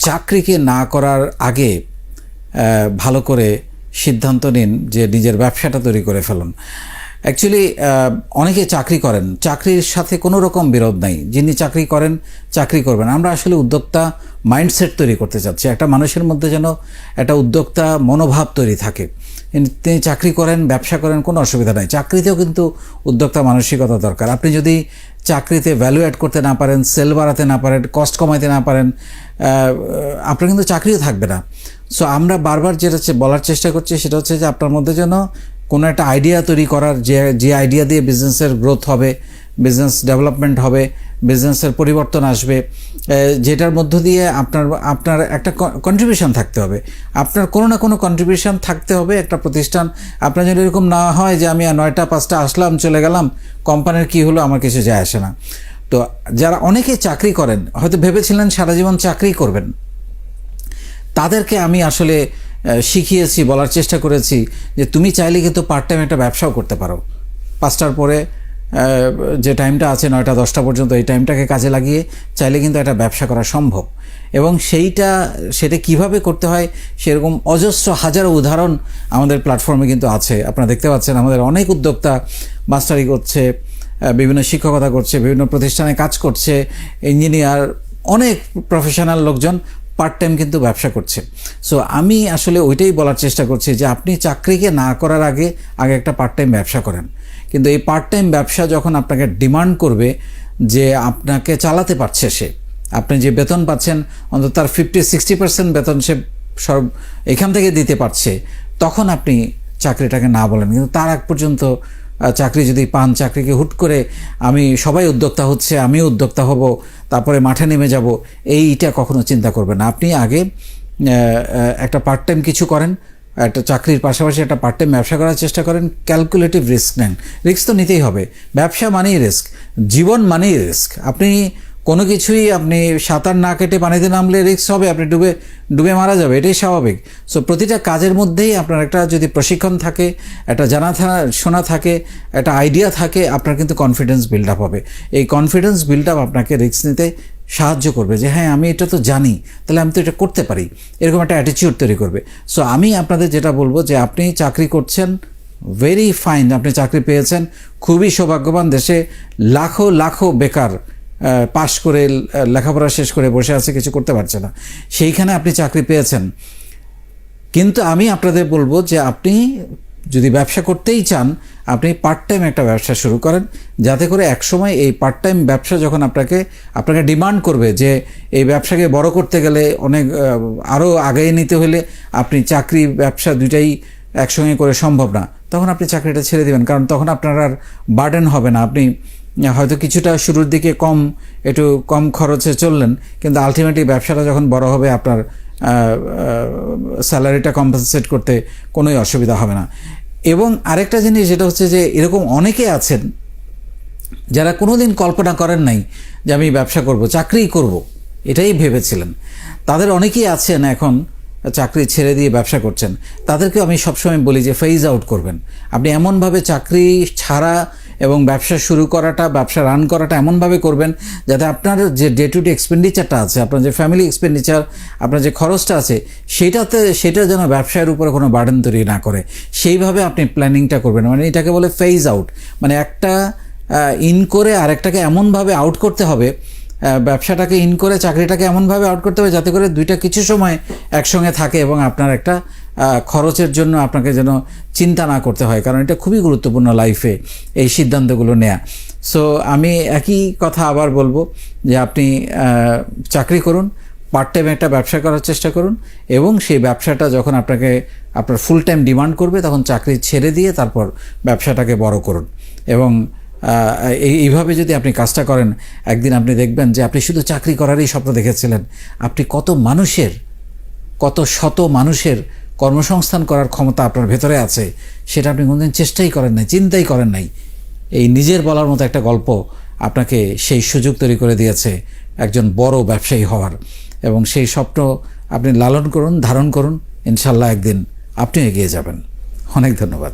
চাকরিকে না করার আগে ভালো করে সিদ্ধান্ত নিন যে নিজের ব্যবসাটা তৈরি করে ফেলুন। অ্যাকচুয়ালি অনেকে চাকরি করেন, চাকরির সাথে কোনো রকম বিরোধ নাই, যিনি চাকরি করেন চাকরি করবেন। আমরা আসলে উদ্যোক্তা মাইন্ডসেট তৈরি করতে চাচ্ছি, একটা মানুষের মধ্যে যেন একটা উদ্যোক্তা মনোভাব তৈরি থাকে। তিনি চাকরি করেন, ব্যবসা করেন, কোনো অসুবিধা নাই। চাকরিতেও কিন্তু উদ্যোক্তা মানসিকতা দরকার। আপনি যদি চাকরিতে ভ্যালু অ্যাড করতে না পারেন, সেল বাড়াতে না পারেন, কস্ট কমাইতে না পারেন, আপনার কিন্তু চাকরিও থাকবে না। সো আমরা বারবার যেটা বলার চেষ্টা করছি সেটা হচ্ছে যে আপনার মধ্যে যেন কোনো একটা আইডিয়া তৈরি করার, যে আইডিয়া দিয়ে বিজনেসের গ্রোথ হবে, বিজনেস ডেভেলপমেন্ট হবে, বিজনেসের পরিবর্তন আসবে, যেটার মধ্য দিয়ে আপনার একটা কন্ট্রিবিউশন থাকতে হবে। আপনার কোনো না কোনো কন্ট্রিবিউশন থাকতে হবে একটা প্রতিষ্ঠান। আপনার যেন এরকম না হয় যে আমি 9টা 5টা আসলাম চলে গেলাম, কোম্পানির কী হলো আমার কিছু যায় আসে না। তো যারা অনেকে চাকরি করেন, হয়তো ভেবেছিলেন সারা জীবন চাকরি করবেন, তাদেরকে আমি আসলে শিখিয়েছি, বলার চেষ্টা করেছি যে তুমি চাইলে কিন্তু পার্ট টাইম একটা ব্যবসাও করতে পারো। 5টার পরে যে টাইমটা আছে 9টা 10টা পর্যন্ত, এই টাইমটাকে কাজে লাগিয়ে চাইলে কিন্তু একটা ব্যবসা করা সম্ভব। এবং সেটা কিভাবে করতে হয় সেরকম অজস্র হাজারো উদাহরণ আমাদের প্ল্যাটফর্মে কিন্তু আছে। আপনারা দেখতে পাচ্ছেন আমাদের অনেক উদ্যোক্তা মাস্টারি করছে, বিভিন্ন শিক্ষকতা করছে, বিভিন্ন প্রতিষ্ঠানে কাজ করছে, ইঞ্জিনিয়ার, অনেক প্রফেশনাল লোকজন পার্ট টাইম কিন্তু ব্যবসা করছে। সো আমি আসলে ওইটাই বলার চেষ্টা করছি যে আপনি চাকরিকে না করার আগে একটা পার্ট টাইম ব্যবসা করেন। কিন্তু এই পার্ট টাইম ব্যবসা যখন আপনাকে ডিমান্ড করবে যে আপনাকে চালাতে পারছে, আপনি যে বেতন পাচ্ছেন অন্তত তার 50-60% বেতন সে এখান থেকে দিতে পারছে, তখন আপনি চাকরিটাকে না বলেন। কিন্তু তার আগ পর্যন্ত চাকরি যদি পান, চাকরিকে হুট করে সবাই উদ্যোক্তা হচ্ছে, আমিও উদ্যোক্তা হব, তারপরে মাঠে নেমে যাব, এইটা কখনো চিন্তা করবেন না। আপনি আগে একটা পার্ট টাইম কিছু করেন, একটা চাকরির পাশাপাশি একটা পার্ট টাইম ব্যবসা করার চেষ্টা করেন, ক্যালকুলেটিভ রিস্ক নেন। রিস্ক তো নিতেই হবে, ব্যবসা মানেই রিস্ক, জীবন মানেই রিস্ক। আপনি কোনো কিছুই আপনি সাঁতার না কেটে পানিতে নামলে রিস্ক হবে, আপনি ডুবে মারা যাবে, এটাই স্বাভাবিক। সো প্রতিটা কাজের মধ্যেই আপনার একটা যদি প্রশিক্ষণ থাকে, একটা শোনা থাকে, একটা আইডিয়া থাকে, আপনার কিন্তু কনফিডেন্স বিল্ড আপ হবে। এই কনফিডেন্স বিল্ড আপ আপনাকে রিস্ক নিতে সাহায্য করবে যে হ্যাঁ আমি এটা তো জানি, তাহলে আমি তো এটা করতে পারি, এরকম একটা অ্যাটিটিউড তৈরি করবে। সো আমি আপনাদের যেটা বলবো যে আপনি চাকরি করছেন, ভেরি ফাইন, আপনি চাকরি পেয়েছেন, খুবই সৌভাগ্যবান। দেশে লাখো লাখো বেকার পাশ করে লেখাপড়া শেষ করে বসে আছে, কিছু করতে পারছে না, সেইখানে আপনি চাকরি পেয়েছেন। কিন্তু আমি আপনাদের বলবো যে আপনি যদি ব্যবসা করতেই চান, আপনি পার্ট টাইম একটা ব্যবসা শুরু করেন, যাতে করে একসময় এই পার্ট টাইম ব্যবসা যখন আপনাকে ডিমান্ড করবে যে এই ব্যবসাকে বড় করতে গেলে অনেক আরও আগে নিতে হলে আপনি চাকরি ব্যবসা দুইটাই একসঙ্গে করে সম্ভব না, তখন আপনি চাকরিটা ছেড়ে দেবেন। কারণ তখন আপনার আর বার্ডেন হবে না। আপনি হয়তো কিছুটা শুরুর দিকে একটু কম খরচে চললেন, কিন্তু আলটিমেটলি ব্যবসাটা যখন বড় হবে আপনার স্যালারিটা কম্পেনসেট করতে কোনোই অসুবিধা হবে না। এবং আরেকটা জিনিস যেটা হচ্ছে যে এরকম অনেকে আছেন যারা কোনোদিন কল্পনা করেন নাই যে আমি ব্যবসা করব, চাকরিই করব, এটাই ভেবেছিলেন। তাদের অনেকেই আছেন এখন চাকরি ছেড়ে দিয়ে ব্যবসা করছেন। তাদেরকে আমি সবসময় বলি যে ফেজ আউট করবেন। আপনি এমনভাবে চাকরি ছাড়া এবং ব্যবসা শুরু করাটা, ব্যবসা রান করাটা এমনভাবে করবেন যাতে আপনার যে ডে টু ডে এক্সপেন্ডিচারটা আছে, আপনার যে ফ্যামিলি এক্সপেন্ডিচার, আপনার যে খরচটা আছে, সেটা যেন ব্যবসায়ের উপরে কোনো বার্ডেন তৈরি না করে, সেইভাবে আপনি প্ল্যানিংটা করবেন। মানে এটাকে বলে ফেজ আউট। মানে একটা ইন করে আরেকটাকে এমনভাবে আউট করতে হবে, ব্যবসাটাকে ইন করে চাকরিটাকে এমনভাবে আউট করতে হবে যাতে করে দুইটা কিছু সময় একসঙ্গে থাকে এবং আপনার একটা খরচের জন্য আপনাকে যেন চিন্তা না করতে হয়। কারণ এটা খুবই গুরুত্বপূর্ণ লাইফে এই সিদ্ধান্তগুলো নেওয়া। সো আমি একই কথা আবার বলবো যে আপনি চাকরি করুন, পার্ট টাইম একটা ব্যবসা করার চেষ্টা করুন, এবং সেই ব্যবসাটা যখন আপনার ফুল টাইম ডিমান্ড করবে তখন চাকরি ছেড়ে দিয়ে তারপর ব্যবসাটাকে বড় করুন। এবং এইভাবে যদি আপনি কাজটা করেন, একদিন আপনি দেখবেন যে আপনি শুধু চাকরি করারই স্বপ্ন দেখেছিলেন, আপনি কত শত মানুষের কর্মসংস্থান করার ক্ষমতা আপনার ভেতরে আছে, সেটা আপনি কোনোদিন চেষ্টাই করেন নাই, চিন্তাই করেন নাই। এই নিজের বলার মতো একটা গল্প আপনাকে সেই সুযোগ তৈরি করে দিয়েছে একজন বড় ব্যবসায়ী হওয়ার। এবং সেই স্বপ্ন আপনি লালন করুন, ধারণ করুন, ইনশাল্লাহ একদিন আপনি এগিয়ে যাবেন। অনেক ধন্যবাদ।